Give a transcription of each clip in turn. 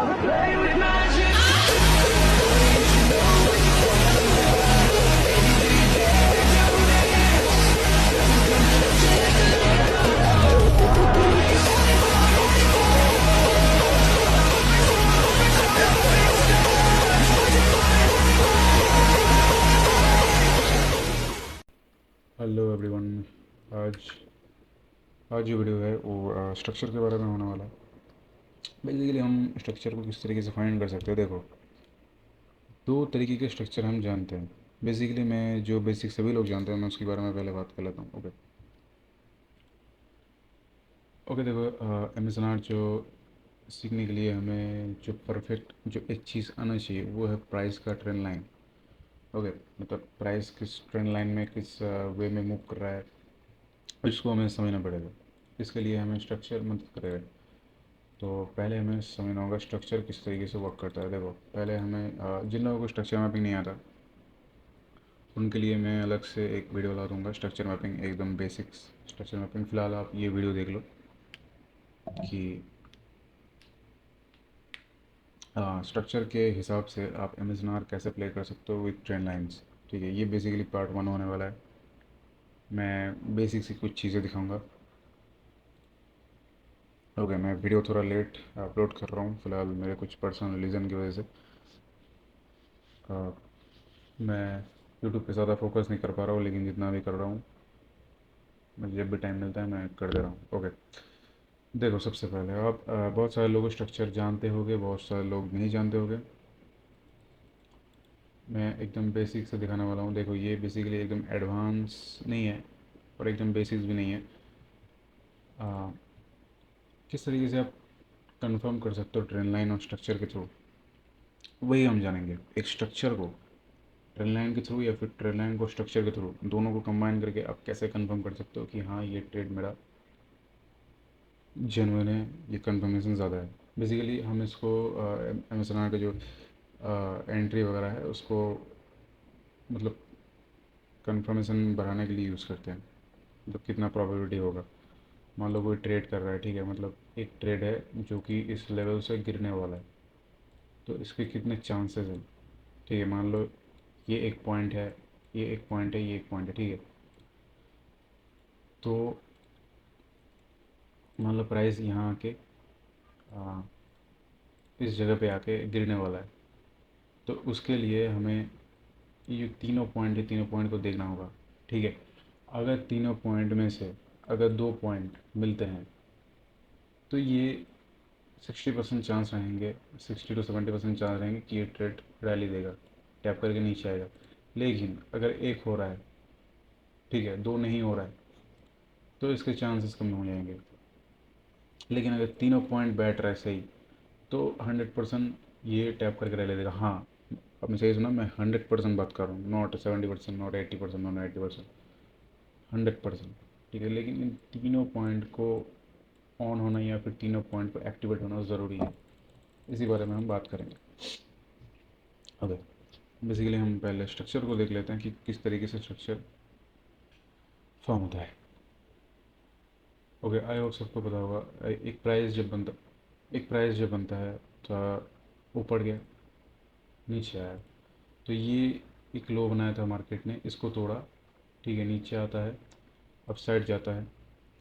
Hello everyone. आज आज जो वीडियो है वो स्ट्रक्चर के बारे में होने वाला है। बेसिकली हम स्ट्रक्चर को किस तरीके से फाइंड कर सकते हैं। देखो, दो तरीके के स्ट्रक्चर हम जानते हैं। बेसिकली मैं जो बेसिक सभी लोग जानते हैं मैं उसके बारे में पहले बात कर लेता हूँ। ओके ओके देखो, अमेजन आर्ट जो सीखने के लिए हमें जो परफेक्ट जो एक चीज़ आना चाहिए वो है प्राइस का ट्रेंड लाइन। ओके, मतलब प्राइस किस ट्रेंड लाइन में किस वे में मूव कर रहा है इसको हमें समझना पड़ेगा। इसके लिए हमें स्ट्रक्चर मदद करेगा। तो पहले हमें समझना होगा स्ट्रक्चर किस तरीके से वर्क करता है। देखो, पहले हमें जिन लोगों को स्ट्रक्चर मैपिंग नहीं आता उनके लिए मैं अलग से एक वीडियो ला दूंगा। स्ट्रक्चर मैपिंग एकदम बेसिक्स स्ट्रक्चर मैपिंग। फ़िलहाल आप ये वीडियो देख लो कि स्ट्रक्चर के हिसाब से आप एम कैसे प्ले कर सकते हो विथ ट्रेंड लाइंस। ठीक है, ये बेसिकली पार्ट वन होने वाला है। मैं बेसिक सी कुछ चीज़ें दिखाऊंगा। ओके, मैं वीडियो थोड़ा लेट अपलोड कर रहा हूँ फ़िलहाल मेरे कुछ पर्सनल रीज़न की वजह से। अ, मैं यूट्यूब पे ज़्यादा फोकस नहीं कर पा रहा हूँ, लेकिन जितना भी कर रहा हूँ मुझे जब भी टाइम मिलता है मैं कर दे रहा हूँ। ओके, देखो, सबसे पहले आप बहुत सारे लोग स्ट्रक्चर जानते होंगे, बहुत सारे लोग नहीं जानते होंगे। मैं एकदम बेसिक से दिखाने वाला हूँ। देखो, ये बेसिकली एकदम एडवांस नहीं है और एकदम बेसिक्स भी नहीं है। आ, किस तरीके से आप कंफर्म कर सकते हो ट्रेंड लाइन और स्ट्रक्चर के थ्रू, वही हम जानेंगे। एक स्ट्रक्चर को ट्रेंड लाइन के थ्रू या फिर ट्रेंड लाइन को स्ट्रक्चर के थ्रू, दोनों को कंबाइन करके आप कैसे कंफर्म कर सकते हो कि हाँ ये ट्रेड मेरा जेन्युइन है, ये कंफर्मेशन ज़्यादा है। बेसिकली हम इसको अमेज़न का जो एंट्री वगैरह है उसको मतलब कंफर्मेशन बढ़ाने के लिए यूज़ करते हैं। मतलब कितना प्रोबेबिलिटी होगा। मान लो कोई ट्रेड कर रहा है, ठीक है, मतलब एक ट्रेड है जो कि इस लेवल से गिरने वाला है, तो इसके कितने चांसेस हैं। ठीक है, मान लो ये एक पॉइंट है, ये एक पॉइंट है, ये एक पॉइंट है, ठीक है। तो मान लो प्राइस यहाँ आके आ, इस जगह पे आके गिरने वाला है, तो उसके लिए हमें ये तीनों पॉइंट है, तीनों पॉइंट को देखना होगा। ठीक है, अगर तीनों पॉइंट में से अगर दो पॉइंट मिलते हैं तो ये 60% चांस रहेंगे, 60 to 70% चांस रहेंगे कि ये ट्रेड रैली देगा, टैप करके नीचे आएगा। लेकिन अगर एक हो रहा है, ठीक है, दो नहीं हो रहा है, तो इसके चांसेस कम हो जाएंगे। लेकिन अगर तीनों पॉइंट बैठ रहा है सही, तो 100% ये टैप करके रैली देगा। हाँ, आपने सही सुना, मैं 100% बात कर रहा हूँ, नॉट 70%, नॉट 80%, नॉट 90%, 100%। ठीक है, लेकिन इन तीनों पॉइंट को ऑन होना या फिर तीनों पॉइंट पर एक्टिवेट होना ज़रूरी है। इसी बारे में हम बात करेंगे। ओके, बेसिकली हम पहले स्ट्रक्चर को देख लेते हैं कि किस तरीके से स्ट्रक्चर फॉर्म होता है। ओके, आई होप सबको पता होगा, एक प्राइस जब बनता है तो ऊपर गया, नीचे आया, तो ये एक लो बनाया था मार्केट ने, इसको तोड़ा, ठीक है, नीचे आता है, अप साइड जाता है,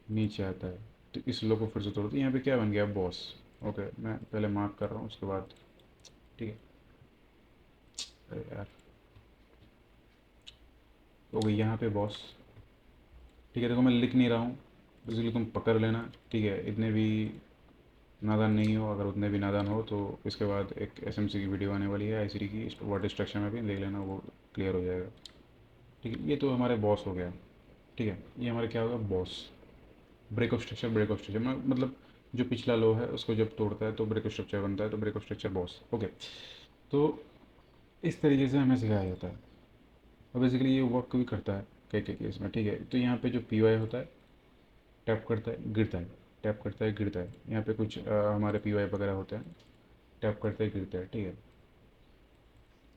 नीचे आता है, तो इस लो को फिर से तोड़ा, तो यहाँ पे क्या बन गया, बॉस। ओके, मैं पहले मार्क कर रहा हूँ उसके बाद। ठीक है, अरे यार, हो गई यहाँ पे बॉस। ठीक है, देखो मैं लिख नहीं रहा हूँ, इसलिए तुम पकड़ लेना। ठीक है, इतने भी नादान नहीं हो, अगर उतने भी नादान हो तो इसके बाद एक एसएमसी की वीडियो आने वाली है, आईसीडी की, वाटर स्ट्रक्चर में भी देख लेना, वो क्लियर हो जाएगा। ठीक है, ये तो हमारे बॉस हो गया। ठीक है, ये हमारे क्या होगा, boss. Break of structure, break of structure मतलब जो पिछला लो है उसको जब तोड़ता है तो ब्रेक ऑफ स्ट्रक्चर बनता है, तो break of structure boss. Okay, तो इस तरीके से हमें सिखाया जाता है और बेसिकली ये वर्क भी करता है कई कई केस में। ठीक है, तो यहाँ पे जो पी वाई होता है, टैप करता है गिरता है, टैप करता है गिरता है। यहाँ पे कुछ हमारे पी वाई वगैरह होते हैं, टैप करते हैं गिरता है। ठीक है,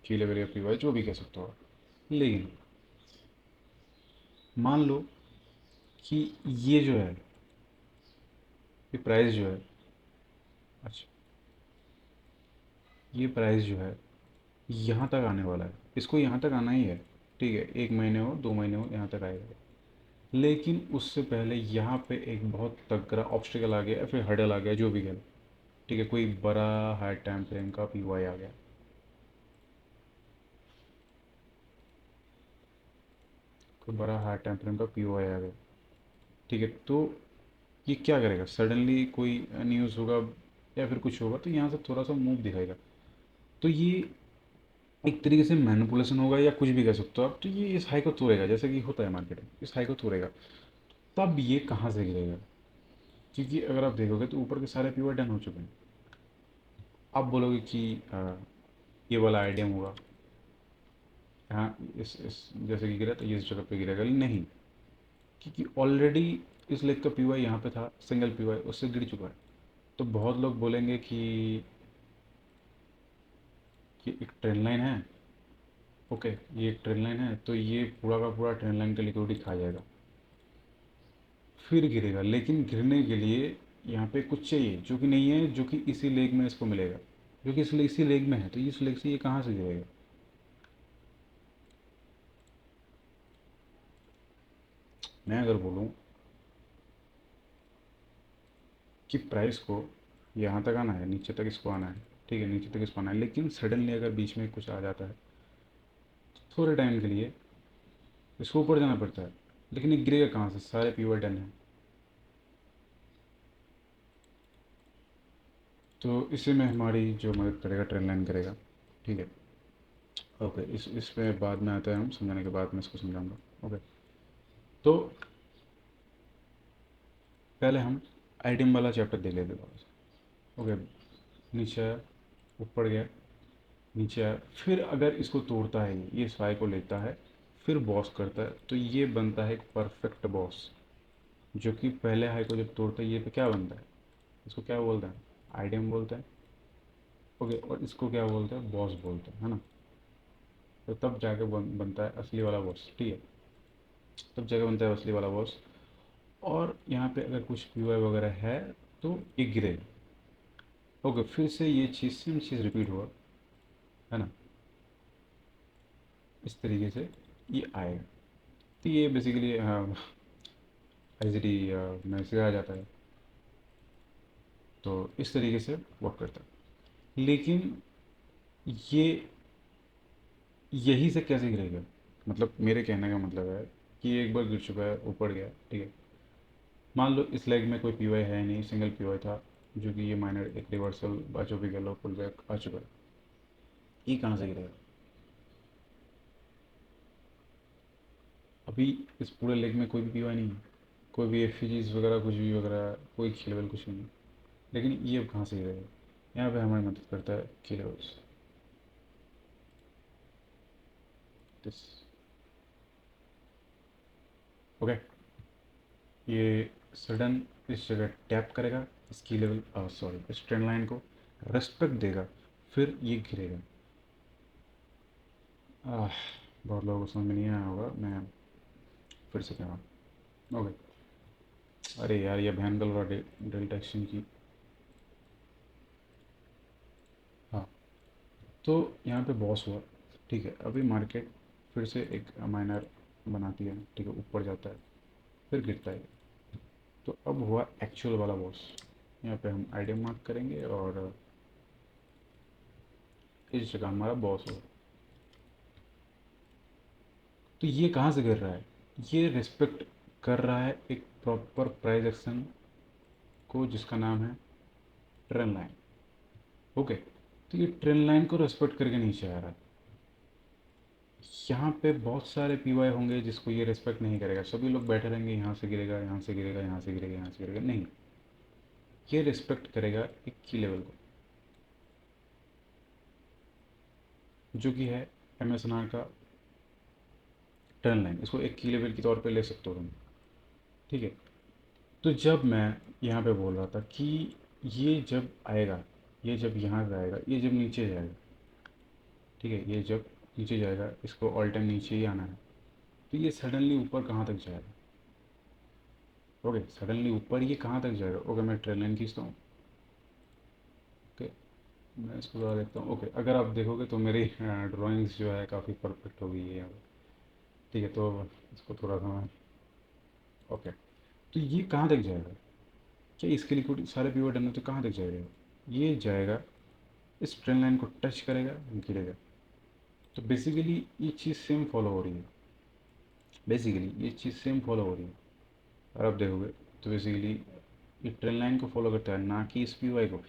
की लेवल या पी वाई जो भी कह सकते हो आप। लेकिन मान लो कि ये जो है, ये प्राइस जो है, अच्छा, ये प्राइस जो है यहाँ तक आने वाला है, इसको यहाँ तक आना ही है। ठीक है, 1 महीने हो 2 महीने हो यहाँ तक आएगा। लेकिन उससे पहले यहाँ पे एक बहुत तगड़ा ऑब्स्टिकल आ गया या फिर हर्डल आ गया, जो भी गया। ठीक है, कोई बड़ा हाई टाइम फ्रेम का पीवाई आ गया। कोई बड़ा हाई टाइम फ्रेम का पीवाई आ गया। ठीक है, तो ये क्या करेगा, सडनली कोई न्यूज़ होगा या फिर कुछ होगा तो यहाँ से थोड़ा सा मूव दिखाएगा। तो ये एक तरीके से मैनिपुलेशन होगा या कुछ भी कह सकते हो आप। तो ये इस हाई को तोड़ेगा, जैसे कि होता है मार्केट में, इस हाई को तोड़ेगा। तब ये कहाँ से गिरेगा, क्योंकि अगर आप देखोगे तो ऊपर के सारे पीवर डन हो चुके हैं। आप बोलोगे कि ये वाला आइडियम होगा, हाँ इस जैसे कि गिरा तो ये इस जगह पे गिरेगा, लेकिन नहीं, क्योंकि ऑलरेडी इस लेग का पीवाई यहाँ पे था, सिंगल पीवाई उससे गिर चुका है। तो बहुत लोग बोलेंगे कि एक ट्रेंड लाइन है। ओके, ये एक ट्रेंड लाइन है, तो ये पूरा का पूरा ट्रेंड लाइन का लिक्विडिटी खा जाएगा, फिर गिरेगा। लेकिन गिरने के लिए यहाँ पे कुछ चाहिए जो कि नहीं है, जो कि इसी लेग में इसको मिलेगा, जो कि इसी लेग में है। तो इस लेग से ये कहाँ से गिरेगा। मैं अगर बोलूँ कि प्राइस को यहाँ तक आना है, नीचे तक इसको आना है, ठीक है, नीचे तक इसको आना है, लेकिन सडनली अगर बीच में कुछ आ जाता है तो थोड़े टाइम के लिए इसको ऊपर जाना पड़ता है। लेकिन ये गिरेगा कहाँ से, सारे पीवर डन है। तो इसी में हमारी जो मदद करेगा ट्रेंड लाइन करेगा। ठीक है, ओके, इस पे बाद में आते हैं, हम समझाने के बाद मैं इसको समझाऊंगा। ओके, तो पहले हम आइटम वाला चैप्टर देख लेते हैं। ओके, नीचे आया, ऊपर गया, नीचे आया, फिर अगर इसको तोड़ता है, ये साई को लेता है, फिर बॉस करता है, तो ये बनता है एक परफेक्ट बॉस। जो कि पहले हाई को जब तोड़ता है, ये पे क्या बनता है, इसको क्या बोलते हैं, आइडियम बोलते हैं। ओके, और इसको क्या बोलते हैं, बॉस बोलते हैं, है ना। तो तब जाके बनता है असली वाला बॉस। ठीक है, तब जाके बनता है असली वाला बॉस। और यहाँ पे अगर कुछ पीवाई वगैरह है तो ये गिरेगा। ओके, फिर से ये चीज़ सेम चीज़ रिपीट हुआ, है ना, इस तरीके से ये आएगा। तो ये बेसिकली एच में सिखाया जाता है। तो इस तरीके से वर्क करता है। लेकिन ये यही से कैसे गिरेगा, मतलब मेरे कहने का मतलब है कि ये एक बार गिर चुका है, ऊपर गया, ठीक है। मान लो इस लेग में कोई पीवाई है नहीं, सिंगल पीवाई था, जो कि ये माइनर एक रिवर्सल जो भी कह लो, पुल बैक आ चुका है। ये कहाँ से गिरेगा, अभी इस पूरे लेग में कोई भी पीवाई नहीं है, कोई भी एफ वगैरह कुछ भी वगैरह, कोई की लेवल कुछ नहीं है। लेकिन ये अब कहाँ से गिरेगा, यहाँ पे हमारी मदद करता है की लेवल्स। दिस, ओके, ये सडन इस जगह टैप करेगा, इस की लेवल सॉरी इस ट्रेंड लाइन को रेस्पेक्ट देगा, फिर ये गिरेगा। आह, बहुत लोगों को समझ में नहीं आया होगा, मैं फिर से कह रहा हूँ। ओके, अरे यार ये भयंकर वाला डेल्टा एक्सचेंज की, हाँ। तो यहाँ पे बॉस हुआ, ठीक है। अभी मार्केट फिर से एक माइनर बनाती है, ठीक है, ऊपर जाता है, फिर गिरता है। तो अब हुआ एक्चुअल वाला बॉस। यहाँ पे हम आइडिया मार्क करेंगे और इस जगह हमारा बॉस हुआ। तो ये कहाँ से गिर रहा है, ये रिस्पेक्ट कर रहा है एक प्रॉपर प्राइस एक्शन को, जिसका नाम है ट्रेंड लाइन। ओके, तो ये ट्रेंड लाइन को रेस्पेक्ट करके नीचे आ रहा है। यहाँ पे बहुत सारे पीवाई होंगे जिसको ये रिस्पेक्ट नहीं करेगा, सभी लोग बैठे रहेंगे, यहाँ से गिरेगा, यहाँ से गिरेगा, यहाँ से गिरेगा, यहाँ से गिरेगा, नहीं, ये रिस्पेक्ट करेगा एक की लेवल को, जो कि है एम एस एन आर का ट्रेंड लाइन। इसको एक की लेवल के तौर पे ले सकते हो तुम, ठीक है। तो जब मैं यहाँ पे बोल रहा था कि ये जब आएगा, ये जब यहाँ से आएगा, ये जब नीचे जाएगा, ठीक है, ये जब नीचे जाएगा, इसको ऑल टाइम नीचे ही आना है, तो ये सडनली ऊपर कहाँ तक जाएगा, ओके, सडनली ऊपर ये कहाँ तक जाएगा। ओके, मैं ट्रेन लाइन खींचता हूँ, ओके, मैं इसको ज़रा देखता हूँ। ओके, अगर आप देखोगे तो मेरी ड्राइंग्स जो है काफ़ी परफेक्ट हो गई है यहाँ पे। ठीक है, तो इसको थोड़ा सा मैं, ओके, तो ये कहाँ तक जाएगा? क्या इसके लिक्विड सारे पीवट डन है तो कहाँ तक जाएगा? ये जाएगा, इस ट्रेन लाइन को टच करेगा, गिरेगा। तो बेसिकली ये चीज़ सेम फॉलो हो रही है। बेसिकली ये चीज़ सेम फॉलो हो रही है। और आप देखोगे तो बेसिकली ये ट्रेन लाइन को फॉलो करता है, ना कि इस पी वाई को।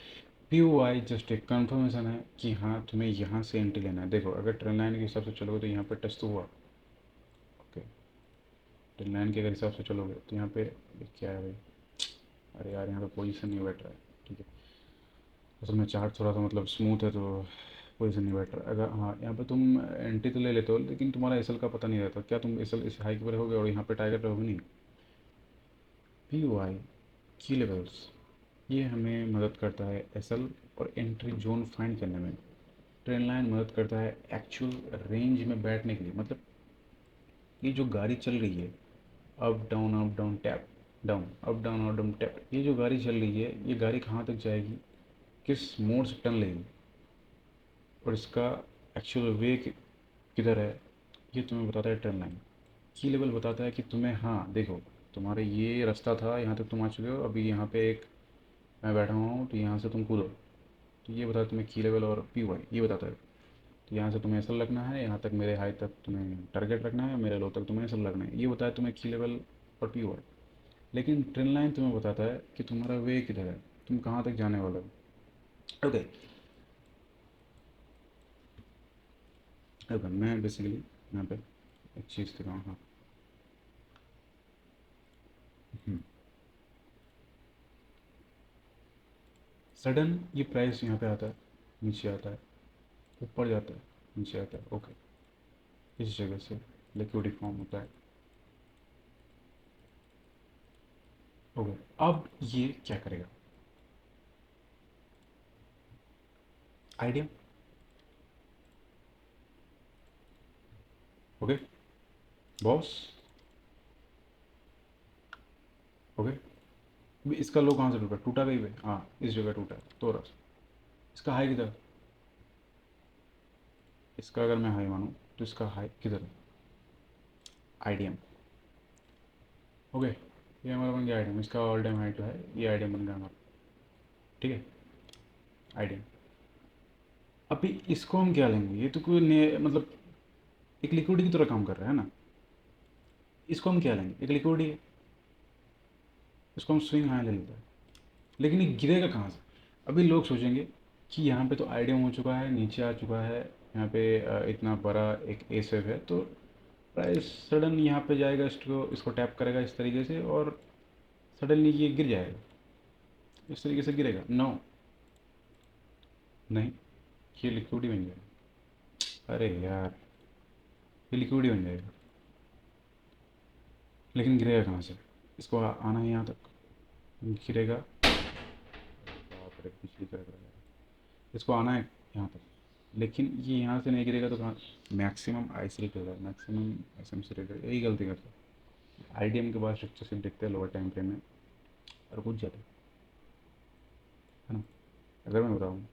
पी वाई जस्ट एक कन्फर्मेशन है कि हाँ तुम्हें यहाँ से एंट्री लेना है। देखो, अगर ट्रेन लाइन के हिसाब से चलोगे तो यहाँ पे टच तो हुआ। ओके, ट्रेन लाइन के अगर हिसाब से चलोगे तो यहाँ पे ये क्या है भाई? अरे यार, यहाँ पे पोजीशन नहीं बैठ रहा है। ठीक है, असल में चार्ट थोड़ा सा मतलब स्मूथ है तो पोजीशन नहीं बैठ रहा है। अगर हाँ, यहाँ पे तुम एंट्री तो ले लेते हो लेकिन तुम्हारा एसएल का पता नहीं रहता। क्या तुम एसएल इस हाइक पर रहोगे और यहाँ पे टारगेट रहोगे? नहीं। पी वाई की लेवल्स, ये हमें मदद करता है एसएल और एंट्री जोन फाइंड करने में। ट्रेन लाइन मदद करता है एक्चुअल रेंज में बैठने के लिए। मतलब ये जो गाड़ी चल रही है, up down tap down, up down tap, ये जो गाड़ी चल रही है ये गाड़ी कहाँ तक जाएगी, किस मोड़ से टर्न लेगी, और इसका एक्चुअल वे किधर है, ये तुम्हें बताता है ट्रेन लाइन। की लेवल बताता है कि तुम्हें, हाँ देखो, तुम्हारे ये रास्ता था, यहाँ तक तुम आ चुके हो, अभी यहाँ पे एक मैं बैठा हुआ हूँ तो यहाँ से तुम कूदो। तो ये बताता है तुम्हें की लेवल। और पी वाई ये बताता है तो यहाँ से तुम्हें एसल रखना है, यहाँ तक मेरे हाई तक तुम्हें टारगेट रखना है, मेरे लो तक तुम्हें एसल रखना है। ये बताया तुम्हें की लेवल और पी वाई। लेकिन ट्रेन लाइन तुम्हें बताता है कि तुम्हारा वे किधर है, तुम कहाँ तक जाने वाले हो। ओके, ओके, मैं बेसिकली यहाँ पे एक चीज़ दिखाऊँ। हाँ, सडन ये प्राइस यहाँ पे आता है, नीचे आता है, ऊपर जाता है, नीचे आता है। ओके, इस जगह से लिक्विड फॉर्म होता है। ओके, अब ये क्या करेगा? आइडिया। Okay boss. ओके, अभी इसका लो कहाँ से टूटा? टूटा कहीं पे? हाँ, इस जगह टूटा है तो रस। इसका हाई किधर? इसका अगर मैं हाई मानूँ तो इसका हाई किधर है? आईडीएम। ओके, ये हमारा बन गया आईडीएम। इसका ऑल टाइम हाई जो है ये आईडीएम बन गया हमारा। ठीक है, आईडीएम। अभी इसको हम क्या लेंगे? ये तो कोई मतलब एक लिक्विड की तरह काम कर रहा है ना। इसको हम क्या लेंगे? एक लिक्विड ही है, इसको हम स्विंग हाई ले लेते हैं। लेकिन ये गिरेगा कहाँ से? अभी लोग सोचेंगे कि यहाँ पे तो आईडीएम हो चुका है, नीचे आ चुका है, यहाँ पे इतना बड़ा एक ए सेव है, तो प्राइस सडन यहाँ पे जाएगा, इसको टैप करेगा इस तरीके से और सडनली ये गिर जाएगा। इस तरीके से गिरेगा? नो, नहीं, ये लिक्विड ही बन जाएगा। अरे यार, ये लिक्विड ही बन जाएगा। लेकिन गिरेगा कहाँ से? इसको आना है यहाँ तक, गिरेगा। बाप रे, बिजली कड़क रहा है। इसको आना है यहाँ तक, लेकिन ये यहाँ से नहीं गिरेगा तो कहाँ? मैक्सिमम आइसोलेट होगा, मैक्सिमम आइसोलेट होगा। यही गलती करता है आईडीएम के बाद। स्ट्रक्चर से दिखते हैं लोअर टाइम फ्रेम में और कुछ जाते हैं, है ना। अगर मैं बताऊँ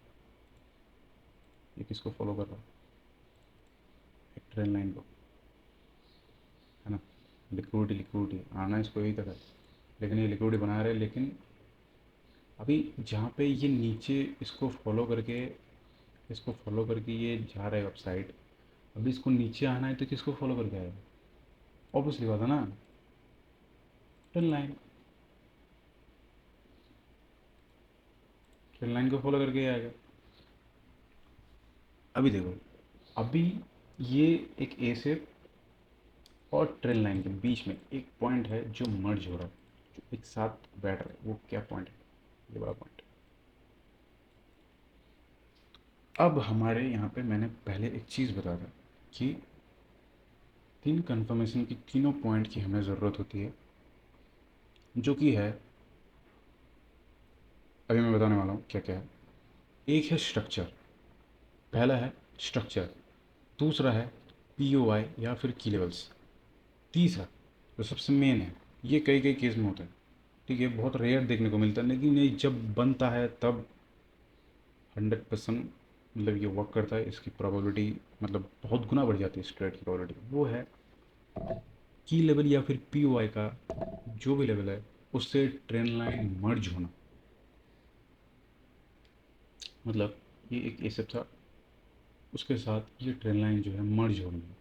ये किसको फॉलो कर रहा है, एक ट्रेन लाइन को, है ना। लिक्विडिटी आना इसको यही तक है, लेकिन ये लिक्विडिटी बना रहे। लेकिन अभी जहाँ पे ये नीचे इसको फॉलो करके ये जा रहा है अपसाइड, अभी इसको नीचे आना है तो किसको फॉलो करके आएगा? ऑब्वियसली बात है ना, ट्रेन लाइन। ट्रेन लाइन को फॉलो करके ही आएगा। अभी देखो, अभी ये एक ए शेप और ट्रेन लाइन के बीच में एक पॉइंट है जो मर्ज हो रहा है, जो एक साथ बैठ रहा है। वो क्या पॉइंट है? ये बड़ा पॉइंट। अब हमारे यहाँ पे मैंने पहले एक चीज़ बता था कि तीन कन्फर्मेशन की, तीनों पॉइंट की हमें ज़रूरत होती है, जो कि है, अभी मैं बताने वाला हूँ क्या क्या है। एक है स्ट्रक्चर, पहला है स्ट्रक्चर। दूसरा है पीओआई या फिर की लेवल्स। तीसरा जो सबसे मेन है, ये कई कई केस में होता है, ठीक है, बहुत रेयर देखने को मिलता है, लेकिन ये जब बनता है तब 100% मतलब ये वर्क करता है, इसकी प्रोबेबिलिटी मतलब बहुत गुना बढ़ जाती है इस ट्रेड की प्रोबेबिलिटी। वो है की लेवल या फिर पी वाई का जो भी लेवल है उससे ट्रेन लाइन मर्ज होना। मतलब ये एक एसेप था, उसके साथ ये ट्रेन लाइन जो है मर्ज हो रही है।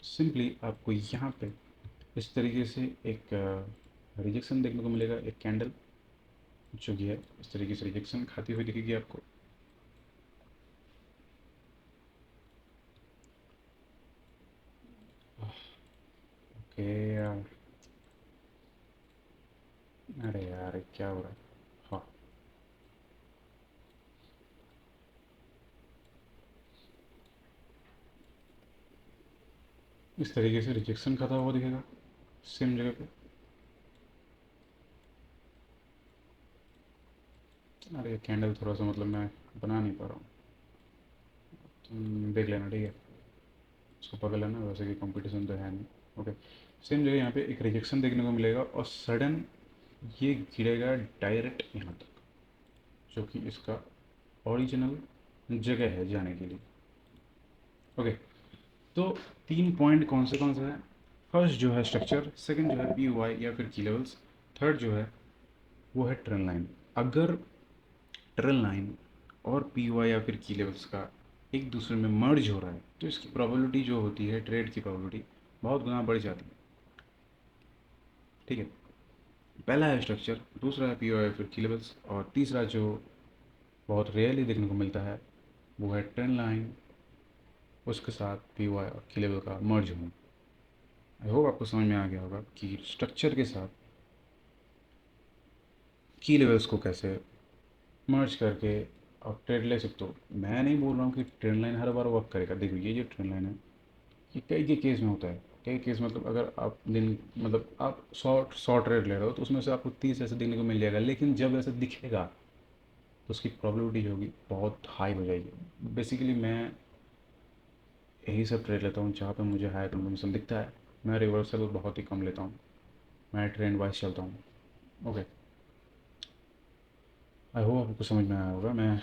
सिंपली आपको यहाँ पे इस तरीके से एक रिजेक्शन देखने को मिलेगा, एक कैंडल जो कि है इस तरीके से रिजेक्शन खाती हुई दिखेगी आपको। ओके यार, अरे यार क्या हो रहा है। हाँ, इस तरीके से रिजेक्शन खाता हुआ दिखेगा सेम जगह पे। अरे कैंडल थोड़ा सा मतलब मैं बना नहीं पा रहा हूँ, तुम देख लेना ठीक है, उसको पकड़ लेना, वैसे कि कंपटीशन तो है नहीं। ओके, सेम जगह यहाँ पे एक रिजेक्शन देखने को मिलेगा और सडन ये गिरेगा डायरेक्ट यहाँ तक, जो कि इसका ओरिजिनल जगह है जाने के लिए। ओके, तो 3 पॉइंट कौन से हैं? फर्स्ट जो है स्ट्रक्चर, सेकंड जो है पी वाई या फिर की लेवल्स, थर्ड जो है वो है ट्रेन लाइन। अगर ट्रेन लाइन और पी वाई या फिर की लेवल्स का एक दूसरे में मर्ज हो रहा है तो इसकी प्रोबेबिलिटी जो होती है, ट्रेड की प्रोबेबिलिटी बहुत गुना बढ़ जाती है। ठीक है, पहला है स्ट्रक्चर, दूसरा है पी वाई या फिर की लेवल्स, और तीसरा जो बहुत रेयरली देखने को मिलता है वो है ट्रेन लाइन, उसके साथ पी वाई और की लेवल का मर्ज होना। आई होप आपको समझ में आ गया होगा कि स्ट्रक्चर के साथ की लेवल्स को कैसे मर्ज करके आप ट्रेड ले सकते हो। मैं नहीं बोल रहा हूँ कि ट्रेंड लाइन हर बार वर्क करेगा। देखो ये जो ट्रेंड लाइन है ये कई के केस में होता है। कई केस मतलब अगर आप दिन मतलब आप सौ ट्रेड ले रहे हो तो उसमें से आपको 30 ऐसे देखने को मिल जाएगा, लेकिन जब ऐसे दिखेगा तो उसकी प्रॉबिलिटी जो होगी बहुत हाई हो जाएगी। बेसिकली मैं यही सब ट्रेड लेता हूँ जहाँ पे मुझे हाई कंफर्मेशन दिखता है। मैं रिवर्सल बहुत ही कम लेता हूँ, मैं ट्रेंड वाइज चलता हूँ। ओके, आई होप आपको समझ में आया होगा। मैं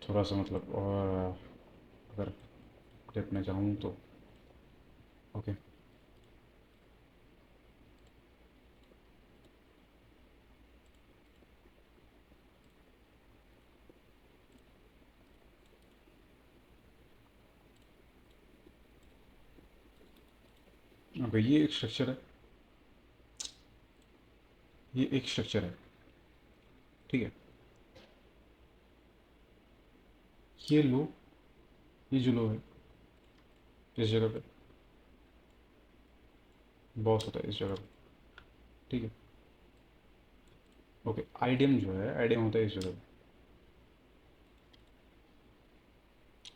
थोड़ा सा मतलब और अगर टिप में चाहूँ तो ओके। ओके, ये एक स्ट्रक्चर है, ये एक स्ट्रक्चर है। ठीक है, ये लो, ये जो लो है इस जगह पे बॉस होता है इस जगह पे। ठीक है, ओके, आईडीएम जो है आईडीएम होता है इस जगह पे,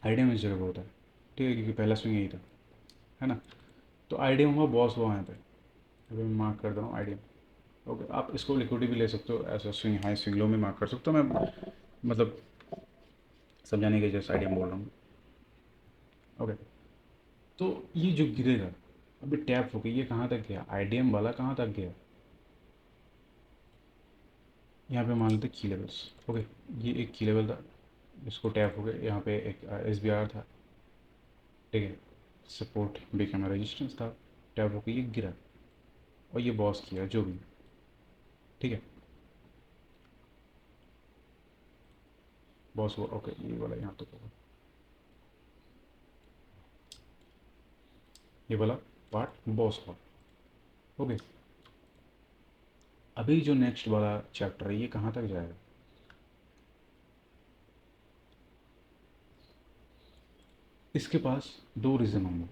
आईडीएम इस जगह पे होता है। ठीक है, क्योंकि पहला स्विंग यही था, है ना। तो आईडीएम हुआ बॉस हुआ यहाँ पे, अभी मैं मार्क कर दे रहा हूँ आईडीएम। ओके, आप इसको लिक्विडिटी भी ले सकते हो, ऐसा स्विंग हाई स्विंग लो में मार्क कर सकते हो। मैं मतलब समझाने के जैसे आईडीएम बोल रहा हूँ। ओके, तो ये जो गिरेगा अभी टैप हो गई, ये कहाँ तक गया, आईडीएम वाला कहाँ तक गया, यहाँ पे मान लेते की लेवल्स। ओके, ये एक की लेवल था, इसको टैप हो गया, यहाँ पे एक एस बी आर था। ठीक है, सपोर्ट बी कैमरा रेजिस्टेंस था, टैप हो गया, ये गिरा और ये बॉस किया जो भी। ठीक है, बॉस हुआ। ओके, ये वाला यहाँ तक होगा, ये वाला पार्ट बॉस हुआ। ओके, अभी जो नेक्स्ट वाला चैप्टर है ये कहाँ तक जाएगा। इसके पास दो रीज़न होंगे,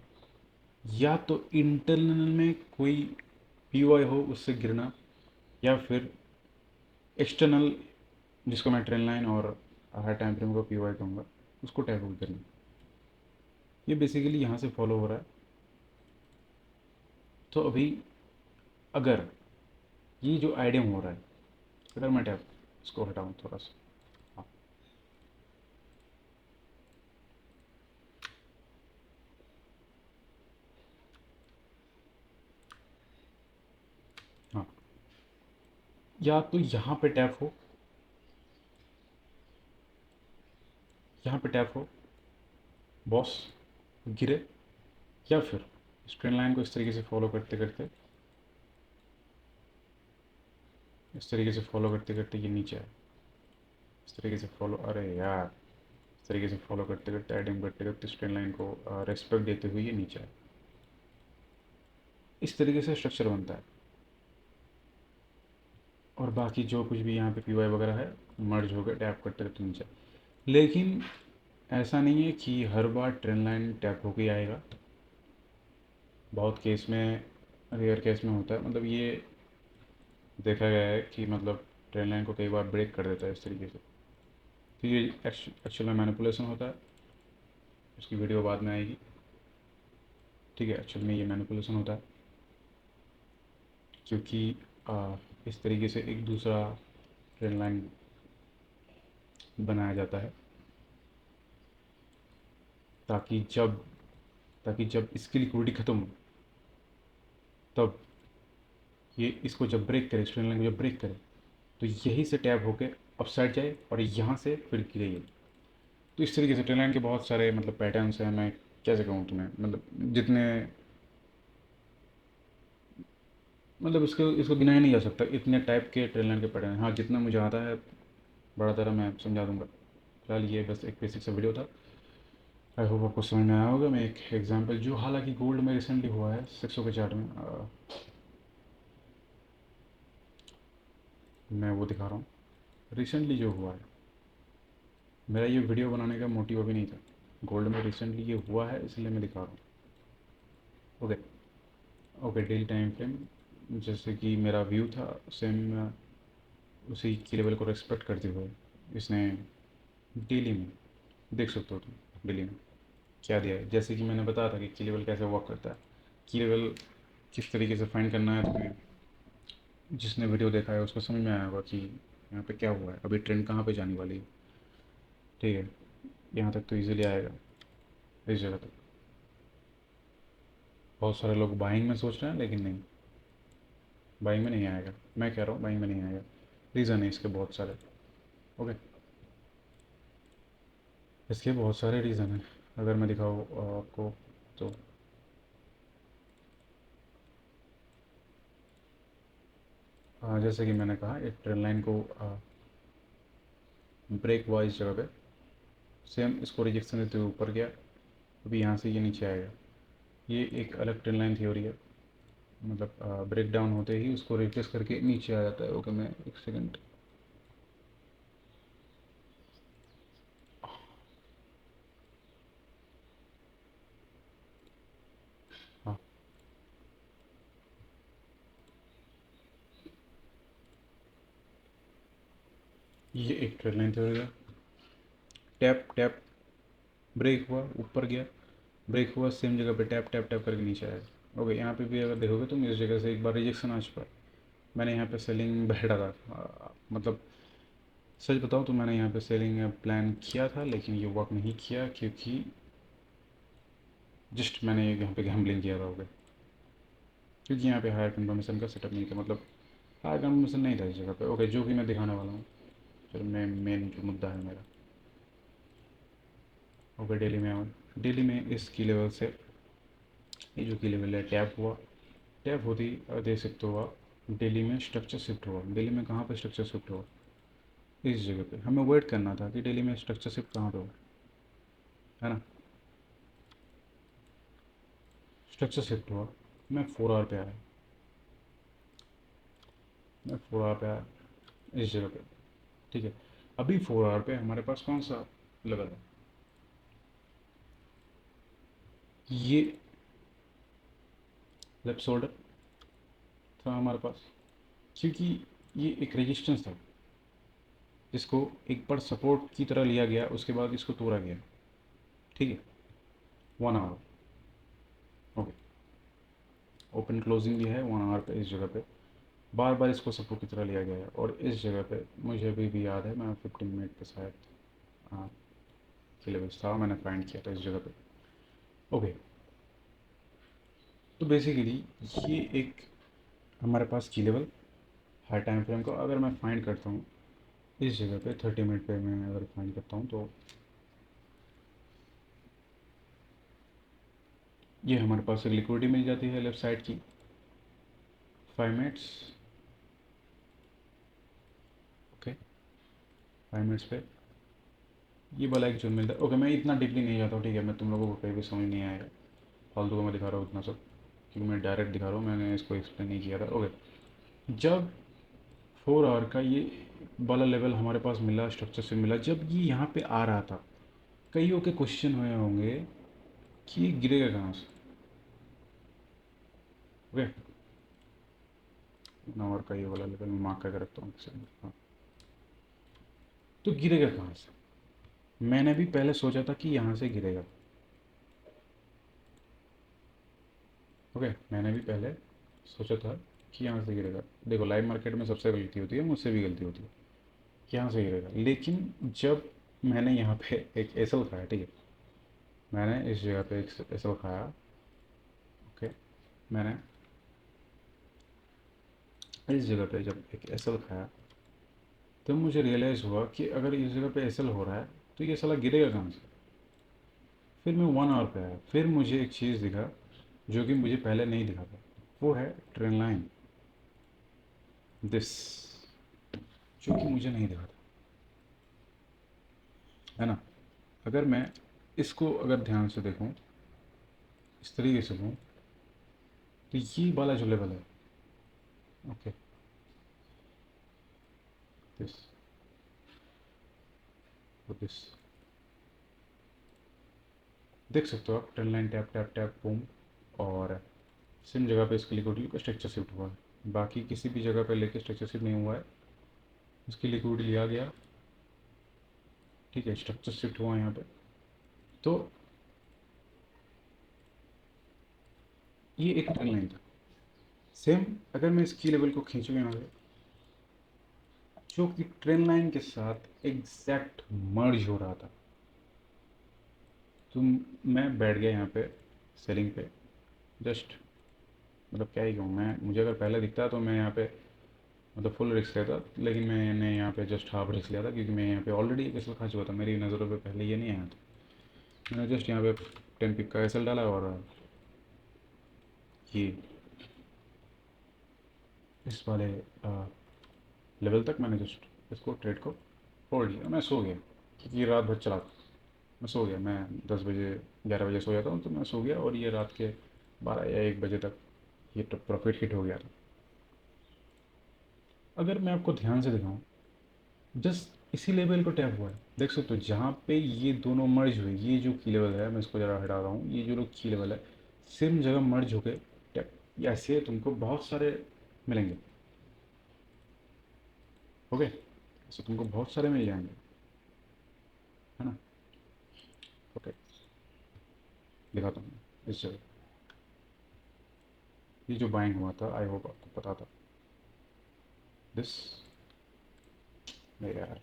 या तो इंटरनल में कोई पी हो उससे गिरना, या फिर एक्सटर्नल जिसको मैं ट्रेन लाइन और हाई टाइम फ्रेम को पी कहूँगा उसको टैप करना। ये बेसिकली यहाँ से फॉलो हो रहा है। तो अभी अगर ये जो आइडियम हो रहा है, अगर मैं टैप इसको हटाऊँ थोड़ा सा, हाँ हाँ, या तो यहाँ पे टैप हो यहाँ पे टैप हो, बॉस गिरे, या फिर इस ट्रेन लाइन को इस तरीके से फॉलो करते करते, इस तरीके से फॉलो करते करते ये नीचे आए, इस तरीके से फॉलो, अरे यार, इस तरीके से फॉलो करते करते एडिंग करते करते इस ट्रेन लाइन को रेस्पेक्ट देते हुए ये नीचे आए। इस तरीके से स्ट्रक्चर बनता है। और बाकी जो कुछ भी यहाँ पे पी वाई वगैरह है मर्ज हो गया टैप करते करते नीचे। लेकिन ऐसा नहीं है कि हर बार ट्रेन लाइन टैप होके आएगा। बहुत केस में, रेयर केस में होता है, मतलब ये देखा गया है कि मतलब ट्रेन लाइन को कई बार ब्रेक कर देता है इस तरीके से। तो ये एक्चुअल में मैनिपुलेशन होता है, उसकी वीडियो बाद में आएगी। ठीक है, एक्चुअल में ये मैनिपुलेशन होता है, क्योंकि इस तरीके से एक दूसरा ट्रेन लाइन बनाया जाता है ताकि जब इसकी लिक्विडिटी ख़त्म हो, तब ये इसको जब ब्रेक करे, ट्रेन लाइन को जब ब्रेक करे, तो यही से टैप होके अपसाइड जाए और यहाँ से फिर गिरे ये। तो इस तरीके से ट्रेन लाइन के बहुत सारे मतलब पैटर्न्स हैं। मैं कैसे कहूँ तुम्हें, मतलब जितने, मतलब इसको इसको गिनाया नहीं जा सकता, इतने टाइप के ट्रेन लाइन के पैटर्न। हाँ, जितना मुझे आता है बड़ा तरह मैं समझा दूंगा। फिलहाल ये बस एक बेसिक सा वीडियो था। आई होप आपको समझ में आया होगा। मैं एक एग्जांपल जो हालांकि गोल्ड में रिसेंटली हुआ है 600 के चार्ट में, मैं वो दिखा रहा हूँ रिसेंटली जो हुआ है। मेरा ये वीडियो बनाने का मोटिव अभी नहीं था, गोल्ड में रिसेंटली ये हुआ है इसलिए मैं दिखा रहा हूँ। Okay, okay, daily time frame, जैसे कि मेरा व्यू था सेम उसी की लेवल को रेस्पेक्ट करते हुए इसने डेली में, देख सकते हो तुम डेली में क्या दिया है। जैसे कि मैंने बताया था कि की लेवल कैसे वर्क करता है, की लेवल किस तरीके से फाइंड करना है तुम्हें। जिसने वीडियो देखा है उसको समझ में आया होगा कि यहाँ पे क्या हुआ है, अभी ट्रेंड कहाँ पे जाने वाली है। ठीक है, यहाँ तक तो इजीली आएगा, इस जगह तक। बहुत सारे लोग बाइंग में सोच रहे हैं, लेकिन नहीं, बाइंग में नहीं आएगा। मैं कह रहा हूँ बाइंग में नहीं आएगा। रीज़न है इसके बहुत सारे। ओके, इसके बहुत सारे रीज़न हैं, अगर मैं दिखाऊँ आपको तो। जैसे कि मैंने कहा, एक ट्रेन लाइन को ब्रेक हुआ इस जगह पे, सेम इसको रिजेक्शन देते हुए ऊपर गया, अभी यहाँ से ये नीचे आएगा। ये एक अलग ट्रेन लाइन थ्योरी है, मतलब ब्रेक डाउन होते ही उसको रिप्लेस करके नीचे आ जाता है। ओके, मैं एक सेकंड, हाँ, ये एक ट्रेन लाइन थ्योरी है। टैप टैप, ब्रेक हुआ ऊपर गया, ब्रेक हुआ सेम जगह पे टैप टैप टैप करके नीचे आएगा। ओके, यहाँ पे भी अगर देखोगे तुम इस जगह से एक बार रिजेक्शन आ चुका है। मैंने यहाँ पे सेलिंग बैठा था, मतलब सच बताऊँ तो मैंने यहाँ पे सेलिंग प्लान किया था, लेकिन ये वर्क नहीं किया क्योंकि जस्ट मैंने यहाँ पे गैम्बलिंग किया था। ओके, क्योंकि यहाँ पे हायर कन्फर्मेशन का सेटअप नहीं था, मतलब हायर कन्फर्मेशन नहीं था इस जगह पे। ओके, जो कि मैं दिखाने वाला हूँ, चलो मैं मेन जो मुद्दा है मेरा। ओके, डेली में आऊँ, डेली में इस की लेवल से ये जो की लेवल है टैप हुआ, टैप होती देख सकते हो आप, डेली में स्ट्रक्चर शिफ्ट हुआ। डेली में कहाँ पर स्ट्रक्चर शिफ्ट हुआ, इस जगह पे। हमें वेट करना था कि डेली में स्ट्रक्चर शिफ्ट कहाँ पे हो, है ना। स्ट्रक्चर शिफ्ट हुआ, मैं 4 आवर पे आया, मैं 4 आवर पे आया इस जगह पे। ठीक है, अभी 4 आवर पे हमारे पास कौन सा लेवल है, ये लेफ्ट शोल्डर था हमारे पास, क्योंकि ये एक रेजिस्टेंस था जिसको एक बार सपोर्ट की तरह लिया गया, उसके बाद इसको तोड़ा गया। ठीक है, 1 आवर। ओके, ओपन क्लोजिंग भी है 1 आवर पे इस जगह पे, बार बार इसको सपोर्ट की तरह लिया गया है। और इस जगह पे मुझे अभी भी याद है, मैं 15 मिनट पे शायद, हाँ, की लेवल्स था, मैंने फाइंड किया था इस जगह पे। ओके, तो बेसिकली ये एक हमारे पास की लेवल हर टाइम फ्रेम को अगर मैं फाइंड करता हूँ इस जगह पे 30 मिनट पे मैं अगर फाइंड करता हूँ तो ये हमारे पास एक लिक्विडिटी मिल जाती है लेफ्ट साइड की 5 मिनट्स। ओके, 5 मिनट्स पे ये वाला एक जोन मिलता है। ओके, मैं इतना डीपली नहीं जाता हूँ, ठीक है, मैं तुम लोगों को कहीं भी समझ नहीं आएगा, फालतू का मैं दिखा रहा हूँ इतना सब, क्योंकि मैं डायरेक्ट दिखा रहा हूँ, मैंने इसको एक्सप्लेन नहीं किया था। ओके, जब 4 आवर का ये वाला लेवल हमारे पास मिला, स्ट्रक्चर से मिला, जब ये यहाँ पे आ रहा था, कईयों के क्वेश्चन हुए होंगे कि ये गिरेगा कहाँ से। ओके, 9 आवर का ये वाला लेवल मैं मार्क करके रखता हूँ हाँ, तो गिरेगा कहाँ से। मैंने भी पहले सोचा था कि यहाँ से गिरेगा। ओके, मैंने भी पहले सोचा था कि यहाँ से गिरेगा। देखो, लाइव मार्केट में सबसे गलती होती है, मुझसे भी गलती होती है, कि यहाँ से गिरेगा। लेकिन जब मैंने यहाँ पे एक एसएल खाया, ठीक है, मैंने इस जगह पे एक एसएल खाया। ओके, मैंने इस जगह पे जब एक एसएल खाया, तब मुझे रियलाइज़ हुआ कि अगर इस जगह पे एसएल हो रहा है तो ये साला गिरेगा कहाँ से। फिर मैं 1 आवर पे आया, फिर मुझे एक चीज़ दिखा जो कि मुझे पहले नहीं दिखा था, वो है ट्रेंड लाइन, दिस, जो कि मुझे नहीं दिखा था, है ना। अगर मैं इसको अगर ध्यान से देखूं, इस तरीके से देखूं, तो ये वाला जो लेवल है, ओके, दिस, दिस, देख सकते हो आप, trend line tap tap tap boom, और सेम जगह पे इसकी लिक्विडिटी का स्ट्रक्चर शिफ्ट हुआ है। बाकी किसी भी जगह पे लेके स्ट्रक्चर शिफ्ट नहीं हुआ है, इसकी लिक्विडिटी लिया गया, ठीक है, स्ट्रक्चर शिफ्ट हुआ यहाँ पे। तो ये एक ट्रेंड लाइन था। सेम अगर मैं इसकी लेवल को खींचूँ यहाँ से, जो कि ट्रेंड लाइन के साथ एग्जैक्ट मर्ज हो रहा था, तो मैं बैठ गया यहाँ पे सेलिंग पे, जस्ट, मतलब क्या ही कहूँ मैं, मुझे अगर पहले दिखता तो मैं यहाँ पे मतलब फुल रिस्क लेता, लेकिन मैंने यहाँ पे जस्ट हाफ रिस्क लिया था, क्योंकि मैं यहाँ पे ऑलरेडी एक एसएल खा चुका था, मेरी नज़रों पे पहले ये नहीं आया था। मैंने जस्ट यहाँ पे 10 पिप का एसएल डाला, और ये इस वाले लेवल तक मैंने जस्ट इसको ट्रेड को होल्ड लिया। मैं सो गया, क्योंकि रात भर चला, मैं सो गया, मैं 10 बजे 11 बजे सो जाता हूँ, तो मैं सो गया, और ये रात के 12 या 1 बजे तक ये प्रॉफिट हिट हो गया था। अगर मैं आपको ध्यान से दिखाऊँ, जस्ट इसी लेवल को टैप हुआ है, देख सकते हो, जहाँ पे ये दोनों मर्ज हुए, ये जो की लेवल है, मैं इसको ज़रा हटा रहा हूँ, ये जो लोग की लेवल है, सेम जगह मर्ज होके टैप, ऐसे तुमको बहुत सारे मिलेंगे। ओके, ऐसे तुमको बहुत सारे मिल जाएंगे, है ना। ओके, दिखाता हूँ इस जगह, ये जो बाइंग हुआ था, आई होप आपको पता था, दिस, नहीं यार,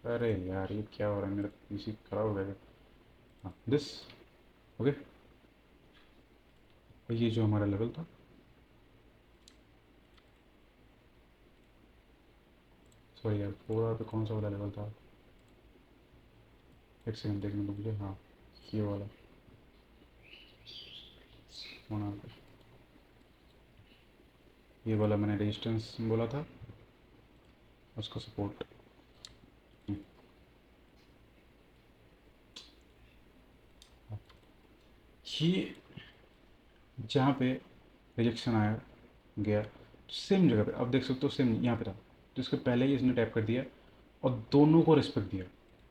अरे यार ये क्या हो रहा है, मेरा पीसी खराब हो गया। हाँ, दिस, ओके, ये जो हमारा लेवल था, सॉरी यार, 4 आवर पे कौन सा वाला लेवल था, एक सेकंड देखने दो मुझे, हाँ, ये वाला 1 आवर पे, ये वाला मैंने रेजिस्टेंस बोला था, उसका सपोर्ट, ये जहाँ पे रिजेक्शन आया गया, सेम जगह पे अब देख सकते हो, सेम यहाँ पे था, तो इसके पहले ही इसने टैप कर दिया, और दोनों को रिस्पेक्ट दिया।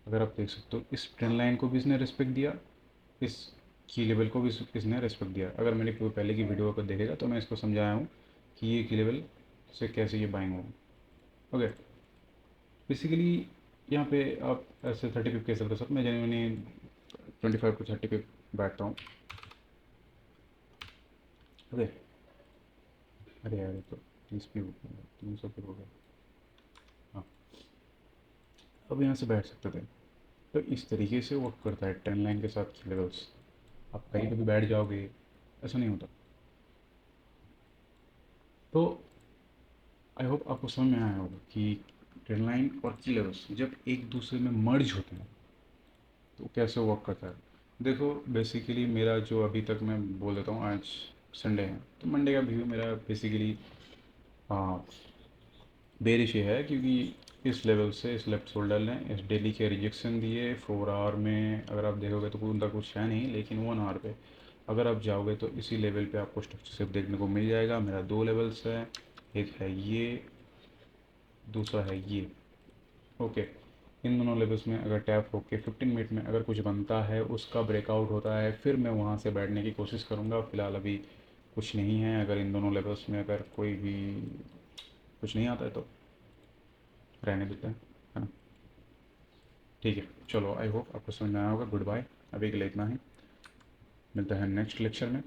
अगर आप देख सकते हो, इस ट्रेंड लाइन को भी इसने रिस्पेक्ट दिया, इस की लेवल को भी इसने रिस्पेक्ट दिया। अगर मैंने कोई पहले की वीडियो को देखेगा तो मैं इसको समझाया हूँ कि ये की लेवल से कैसे ये बाइंग हो। ओके, बेसिकली यहाँ पे आप ऐसे 30 पिप कह सकते हो सर, मैं जेन्युइनली 25 to 30 पिप बैठता हूँ। ओके, अरे यार ये तो 30 पिप हो गया, 300 पिप हो गया, हाँ, अब यहाँ से बैठ सकते थे। तो इस तरीके से वर्क करता है ट्रेंड लाइन के साथ की लेवल्स। आप कहीं पे भी बैठ जाओगे, ऐसा नहीं होता। तो आई होप आपको समझ में आया होगा कि ट्रेंड लाइन और की लेवल्स जब एक दूसरे में मर्ज होते हैं तो कैसे वर्क करता है। देखो बेसिकली मेरा जो अभी तक मैं बोल देता हूँ, आज संडे है तो मंडे का व्यू मेरा बेसिकली बेरिश ही है, क्योंकि इस लेवल से इस लेफ्ट शोल्डर ने इस डेली के रिजेक्शन दिए 4 आवर में। अगर आप देखोगे तो उनका कुछ है नहीं, लेकिन 1 आवर पे अगर आप जाओगे तो इसी लेवल पे आपको स्ट्रक्चर शिफ्ट देखने को मिल जाएगा। मेरा दो लेवल्स है, एक है ये, दूसरा है ये। ओके, इन दोनों लेवल्स में अगर टैप होके 15 मिनट में अगर कुछ बनता है, उसका ब्रेकआउट होता है, फिर मैं वहाँ से बैठने की कोशिश करूँगा। फ़िलहाल अभी कुछ नहीं है, अगर इन दोनों लेवल्स में अगर कोई भी कुछ नहीं आता है तो रहने देते हैं, है ना। ठीक है, चलो आई होप आपको समझ में आया होगा। गुड बाय, अभी के लिए इतना ही। मिलते हैं नेक्स्ट लेक्चर में।